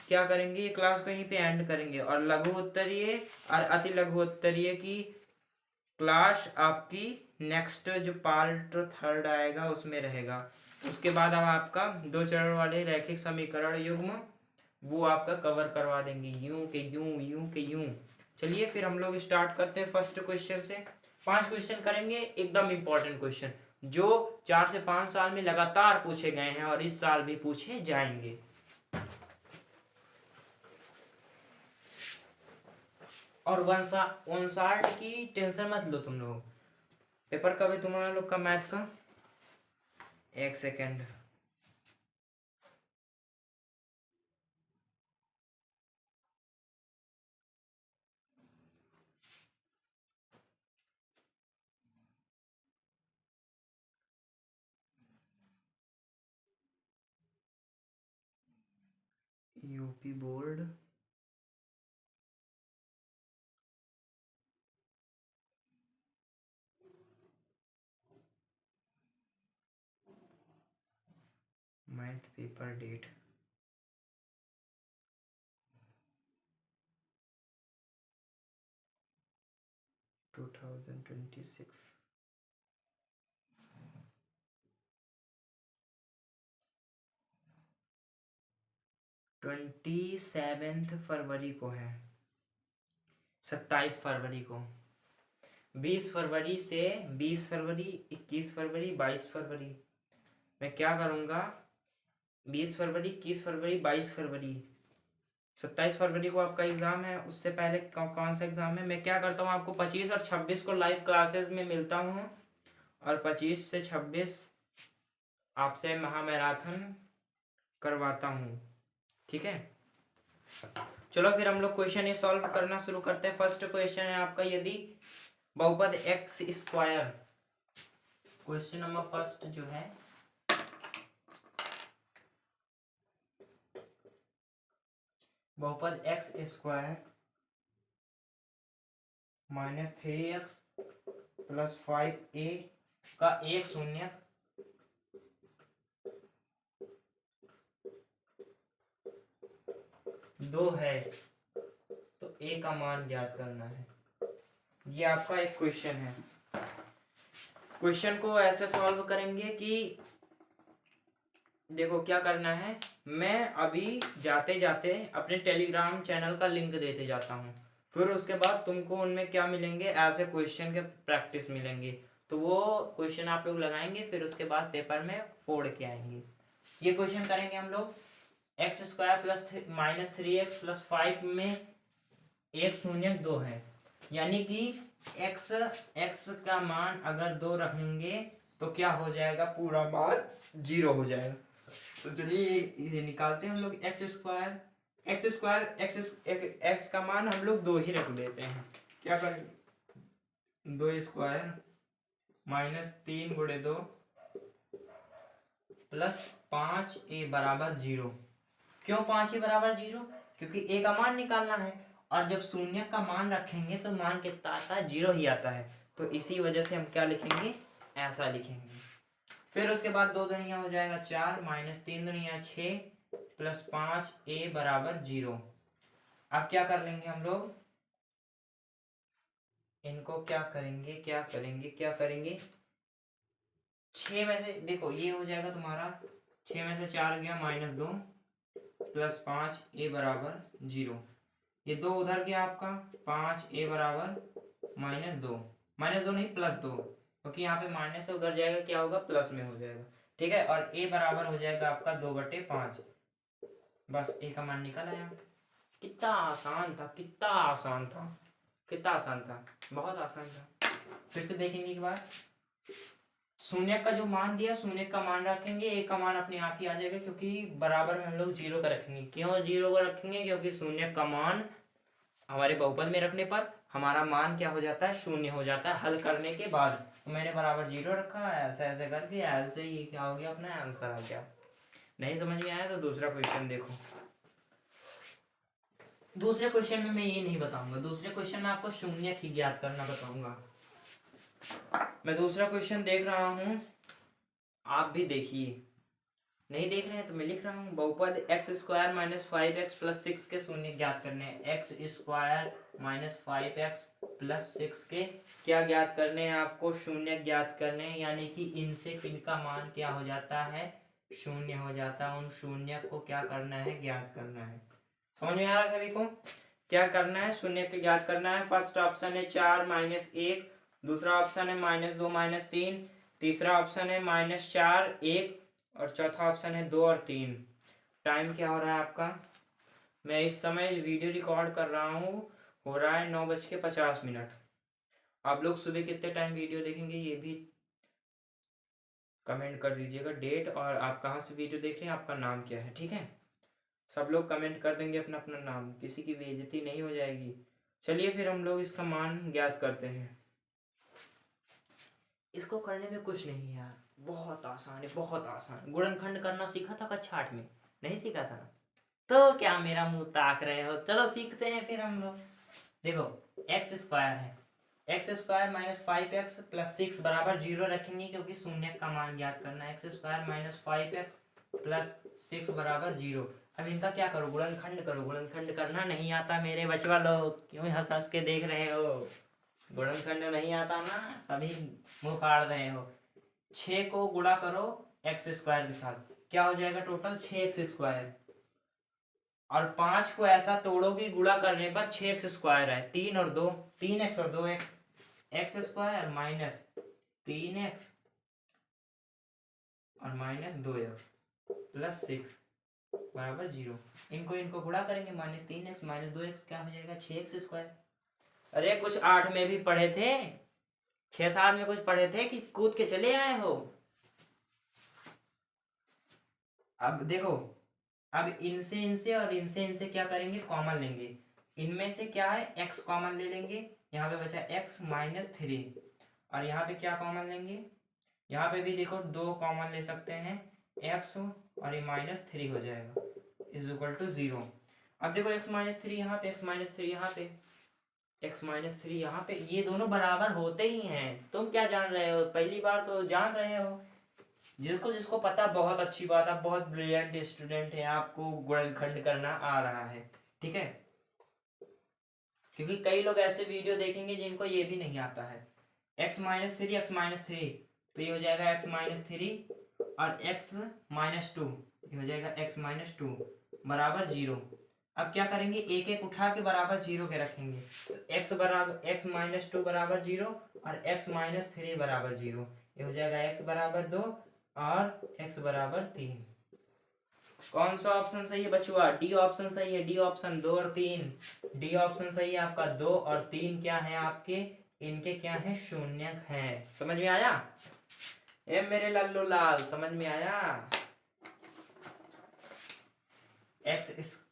क्या करेंगे? ये क्लास को यहीं पे एंड करेंगे, और लघु उत्तरीय और अति लघु उत्तरीय की क्लास आपकी नेक्स्ट जो पार्ट 3 आएगा उसमें रहेगा। उसके बाद हम आपका 2 चरण वाले रैखिक समीकरण युग्म वो आपका कवर करवा देंगे, यूं के यूं, यूं के यूं। चलिए फिर हम लोग स्टार्ट करते हैं फर्स्ट क्वेश्चन से। 5 क्वेश्चन करेंगे, एकदम इंपॉर्टेंट क्वेश्चन जो 4 से 5 साल में लगातार पूछे गए हैं और इस साल भी पूछे जाएंगे। और 160 की टेंशन मत लो तुम लोग। पेपर कब है तुम्हारा लोग का मैथ का? 1 second. UP board math paper date 2026 27 फरवरी को है, 27 फरवरी को, 20 फरवरी से 20 फरवरी, 21 फरवरी, 22 फरवरी। मैं क्या करूँगा, 20 फरवरी, 21 फरवरी, 22 फरवरी, 27 फरवरी को आपका एग्ज़ाम है। उससे पहले कौन सा एग्ज़ाम है? मैं क्या करता हूँ, आपको 25 और 26 को लाइव क्लासेस में मिलता हूँ और 25 से 26 आपसे महामैराथन करवाता हूँ, ठीक है। चलो फिर हम लोग क्वेश्चन ये सॉल्व करना शुरू करते हैं। फर्स्ट क्वेश्चन है आपका, यदि बहुपद x square, question number first जो है, बहुपद एक्स स्क्वायर -3x + 5a का एक शून्य दो है, तो a का मान ज्ञात करना है। ये आपका एक क्वेश्चन है। क्वेश्चन को ऐसे सॉल्व करेंगे कि देखो क्या करना है, मैं अभी जाते जाते अपने टेलीग्राम चैनल का लिंक देते जाता हूँ, फिर उसके बाद तुमको उनमें क्या मिलेंगे, ऐसे क्वेश्चन के प्रैक्टिस मिलेंगे, तो वो क्वेश्चन आप लोग लगाएंगे, फिर उसके बाद पेपर में फोड़ के आएंगे। ये क्वेश्चन करेंगे हम लोग, x² + -3x + 5 में एक शून्य दो है, यानी कि x का मान अगर 2 रखेंगे तो क्या हो जाएगा, पूरा मान 0 हो जाएगा। तो चलिए ये निकालते हैं हम लोग, x का मान हम लोग 2 ही रख देते हैं। क्या करें, 2² -3 × 2 + 5a = 0। क्यों 5a = 0? क्योंकि a का मान निकालना है, और जब शून्य का मान रखेंगे तो मान कितना आता है, 0 ही आता है। तो इसी वजह से हम क्या लिखेंगे, ऐसा लिखेंगे। फिर उसके बाद 2 दुनिया हो जाएगा 4, -3 दुनिया 6 + 5a = 0। अब क्या कर लेंगे हम लोग, इनको क्या करेंगे 6 में से देखो ये हो जाएगा तुम्हारा, 6 में से 4 गया -2 + 5a = 0। ये 2 उधर गया आपका, 5a = -2, -2 नहीं +2, क्योंकि यहाँ पे माइनस से उधर जाएगा, क्या होगा, प्लस में हो जाएगा, ठीक है। और a बराबर हो जाएगा आपका 2/5। बस a का मान निकल आया। कितना आसान था, कितना आसान था, कितना आसान था, बहुत आसान था। फिर से देखेंगे एक बार, शून्य का जो मान दिया, शून्य का मान रखेंगे, a का मान अपने आप ही आ जाएगा, क्योंकि बराबर में हम लोग 0 का रखेंगे। क्यों 0 का रखेंगे, क्योंकि शून्य का मान हमारे बहुपद में रखने पर हमारा मान क्या हो जाता है, 0 हो जाता है हल करने के बाद। तो मैंने बराबर 0 रखा, ऐसे ऐसे करके ऐसे ही क्या हो गया, अपना आंसर आ गया। नहीं समझ में आया तो दूसरा क्वेश्चन देखो। दूसरे क्वेश्चन में मैं ये नहीं बताऊंगा, दूसरे क्वेश्चन में आपको शून्य ही ज्ञात करना बताऊंगा। मैं दूसरा क्वेश्चन देख रहा हूं, आप भी देखिए, नहीं देख रहे हैं तो मैं लिख रहा हूँ। बहुपद x² - 5x + 6 के शून्य ज्ञात करने हैं। x² - 5x + 6 के क्या ज्ञात करने हैं, आपको शून्य ज्ञात करने हैं, यानी कि इनसे इनका मान क्या हो जाता है, 0 हो जाता है। उन शून्य को क्या करना है, ज्ञात करना है। समझ में आ रहा है सभी को, क्या करना है, शून्य को ज्ञात करना है। फर्स्ट ऑप्शन है 4 - 1, दूसरा ऑप्शन है -2 - 3, तीसरा ऑप्शन है -4 1, और चौथा ऑप्शन है 2 और 3। टाइम क्या हो रहा है आपका, मैं इस समय वीडियो रिकॉर्ड कर रहा हूँ, हो रहा है 9:50। आप लोग सुबह कितने टाइम वीडियो देखेंगे ये भी कमेंट कर दीजिएगा, डेट और आप कहाँ से वीडियो देख रहे हैं, आपका नाम क्या है, ठीक है। सब लोग कमेंट कर देंगे अपना अपना नाम, किसी की बेइज्जती नहीं हो जाएगी। चलिए फिर हम लोग इसका मान ज्ञात करते हैं। इसको करने में कुछ नहीं है यार, बहुत आसान है, बहुत आसान। गुणनखंड करना सीखा था कक्षा 8 में, नहीं सीखा था, तो क्या मेरा मुंह ताक रहे हो, चलो सीखते हैं फिर हम लोग। देखो x² है, x² - 5x + 6 = 0 रखेंगे, क्योंकि शून्य का मान ज्ञात करना है। x² - 5x + 6 = 0। अब इनका क्या करो, गुणनखंड करो। गुणनखंड करना नहीं आता मेरे बचवा लोग, क्यों हंस हंस के देख रहे हो। गुणनखंड नहीं आता ना, तभी मुंह फाड़ रहे हो। 6 को गुणा करो एक्स स्क्वायर के साथ, क्या हो जाएगा टोटल 6x²। और 5 को ऐसा तोड़ो कि गुणा करने पर 6x² है। 3 और 2 3x और 2x, x² माइनस 3x और माइनस 2x प्लस 6 बराबर 0। इनको गुणा करेंगे, -3x माइनस 2x क्या हो जाएगा 6x²। अरे कुछ 8 में भी पढ़े थे, 6-7 में कुछ पढ़े थे कि कूद के चले आए हो। अब देखो, अब इनसे और इनसे क्या करेंगे, कॉमन लेंगे। इनमें से क्या है x कॉमन ले लेंगे, यहाँ पे बचा x -3। और यहाँ पे क्या कॉमन लेंगे, यहाँ पे भी देखो 2 कॉमन ले सकते हैं, x और ये -3 हो जाएगा इज इक्वल टू 0। अब देखो x -3 यहाँ पे, x -3 यहाँ पे, x -3 यहाँ पे, ये दोनों बराबर होते ही हैं। तुम क्या जान रहे हो, पहली बार तो जान रहे हो। जिसको पता बहुत अच्छी बात, आप बहुत ब्रिलियंट स्टूडेंट हैं, आपको गुणनखंड करना आ रहा है, ठीक है। क्योंकि कई लोग ऐसे वीडियो देखेंगे जिनको ये भी नहीं आता है। x -3 तो ये हो जाएगा x -3 और x -2, ये हो जाएगा x -2 बराबर 0। अब क्या करेंगे, एक एक उठा के बराबर 0 के रखेंगे, तो x -2 बराबर 0 और x -3 बराबर 0। ये हो जाएगा x बराबर 2 और x बराबर 3। कौन सा ऑप्शन सही है बचुआ, डी ऑप्शन सही है, डी ऑप्शन 2 और 3, डी ऑप्शन सही है आपका। 2 और 3 क्या है आपके, इनके क्या है, शून्यक है। समझ में आया ए मेरे लल्लू लाल, समझ में आया।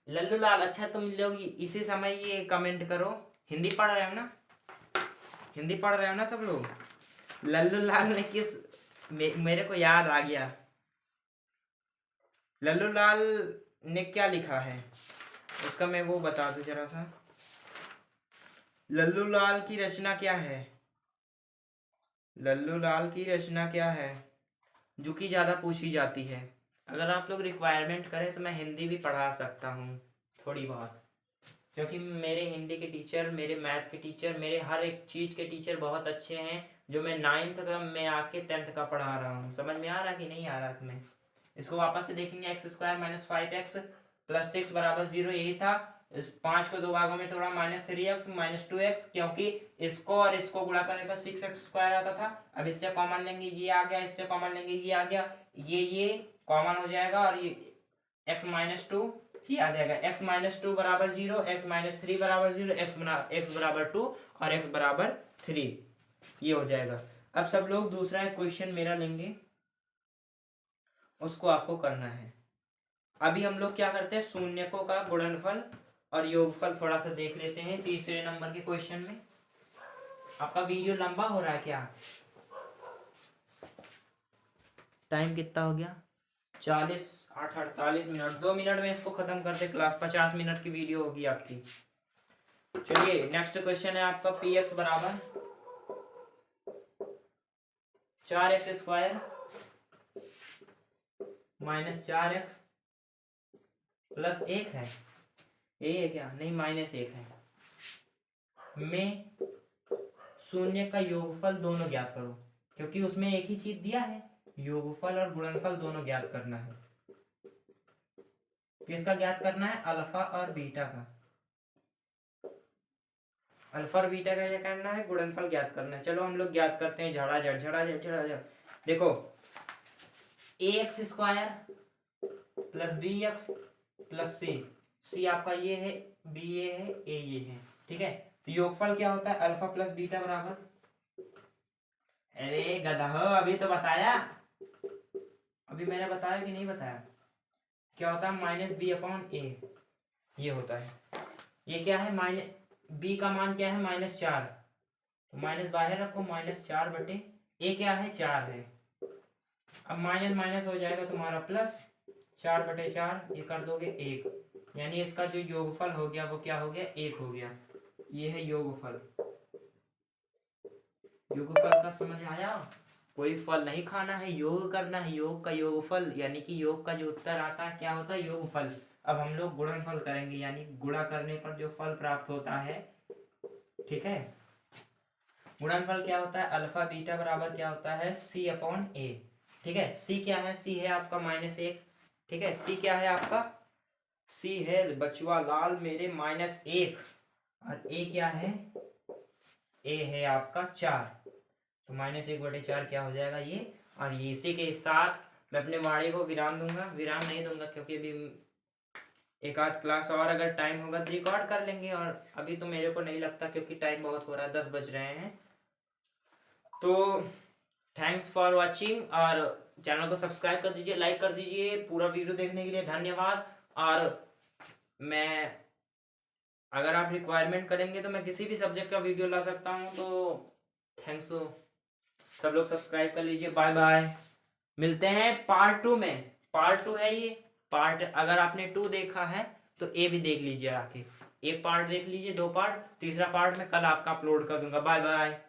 लल्लू लाल, अच्छा तुम लोग इसी समय ये कमेंट करो, हिंदी पढ़ रहे हो ना, हिंदी पढ़ रहे हो ना सब लोग। लल्लू लाल ने किस, मेरे को याद आ गया, लल्लू लाल ने क्या लिखा है उसका मैं वो बता दूं जरा सा। लल्लू लाल की रचना क्या है, लल्लू लाल की रचना क्या है जो कि ज्यादा पूछी जाती है। अगर आप लोग रिक्वायरमेंट करें तो मैं हिंदी भी पढ़ा सकता हूँ थोड़ी बहुत, क्योंकि मेरे हिंदी के टीचर, मेरे मैथ के टीचर, मेरे हर एक चीज़ के टीचर बहुत अच्छे हैं। जो मैं 9th का मैं आके 10th का पढ़ा रहा हूँ। समझ में आ रहा कि नहीं आ रहा तुम्हें। इसको वापस से देखेंगे, x² - 5x प्लस 6 बराबर 0, यही था। इस 5 को 2 भागों में थोड़ा -3x -2x, क्योंकि इसको और इसको गुणा करने पर 6x² आता था। अब इससे कॉमन लेंगे, ये आ गया, इससे कॉमन लेंगे, ये आ गया, ये कॉमन हो जाएगा और ये x -2 ही आ जाएगा। x -2 बराबर 0, x -3 बराबर 0, x बराबर 2 और x बराबर 3, ये हो जाएगा। अब सब लोग दूसरा एक क्वेश्चन मेरा लेंगे, उसको आपको करना है। अभी हम लोग क्या करते हैं, शून्यकों का गुणनफल और योगफल थोड़ा सा देख लेते हैं तीसरे नंबर के क्वेश्चन में। आपका वीडियो लंबा हो रहा है क्या, टाइम कितना हो गया, 48 मिनट, 2 मिनट में इसको खत्म करते क्लास। 50 मिनट की वीडियो होगी आपकी। चलिए नेक्स्ट क्वेश्चन है आपका, px बराबर 4x² - 4x प्लस 1 है, ये क्या नहीं, -1 है, में शून्य का योगफल दोनों ज्ञात करो। क्योंकि उसमें एक ही चीज दिया है, योगफल और गुणनफल दोनों ज्ञात करना है। किसका ज्ञात करना है, अल्फा और बीटा का। अल्फा और बीटा का क्या करना है, गुणनफल ज्ञात करना है। चलो हम लोग ज्ञात करते हैं झड़ाझड़। देखो ax² plus bx plus c आपका ये है, b ये है, a ये है, ठीक है। तो योगफल क्या होता है, अल्फा प्लस बीटा बराबर, अरे गधा अभी तो बताया, अभी मैंने बताया कि नहीं बताया, क्या होता है -b/a, ये होता है। ये क्या है, b का मान क्या है, -4, तो माइनस बाहर रखो, -4/a क्या है, 4 है। अब माइनस माइनस हो जाएगा तुम्हारा प्लस, 4/4 ये कर दोगे 1, यानी इसका जो योगफल हो गया वो क्या हो गया, 1 हो गया। ये है योगफल। योगफल का समझ आया, कोई फल नहीं खाना है, योग करना है, योग का योगफल, यानी कि योग का जो उत्तर आता है क्या होता है, योगफल। अब हम लोग गुणनफल करेंगे, यानी गुणा करने पर जो फल प्राप्त होता है, ठीक है। गुणनफल क्या होता है, अल्फा बीटा बराबर क्या होता है, सी अपॉन ए। ठीक है, सी क्या है, सी है आपका -1। ठीक है, सी क्या है आपका, सी है बचुआ लाल मेरे -1, और ए क्या है, ए है आपका 4। तो -1/4 क्या हो जाएगा ये। और ये इसी के साथ मैं अपने वाणी को विराम दूंगा, विराम नहीं दूंगा क्योंकि अभी एक आध क्लास और अगर टाइम होगा तो रिकॉर्ड कर लेंगे, और अभी तो मेरे को नहीं लगता क्योंकि टाइम बहुत हो रहा है, 10 बज रहे हैं। तो थैंक्स फॉर वॉचिंग, और चैनल को सब्सक्राइब कर दीजिए, लाइक कर दीजिए। पूरा वीडियो देखने के लिए धन्यवाद। और मैं, अगर आप रिक्वायरमेंट करेंगे तो मैं किसी भी सब्जेक्ट का वीडियो ला सकता हूँ। तो थैंक्स, सब लोग सब्सक्राइब कर लीजिए। बाय बाय, मिलते हैं पार्ट 2 में। पार्ट 2 है ये पार्ट, अगर आपने 2 देखा है तो ए भी देख लीजिए आके। एक पार्ट देख लीजिए, 2 पार्ट, तीसरा पार्ट मैं कल आपका अपलोड कर दूंगा। Bye bye.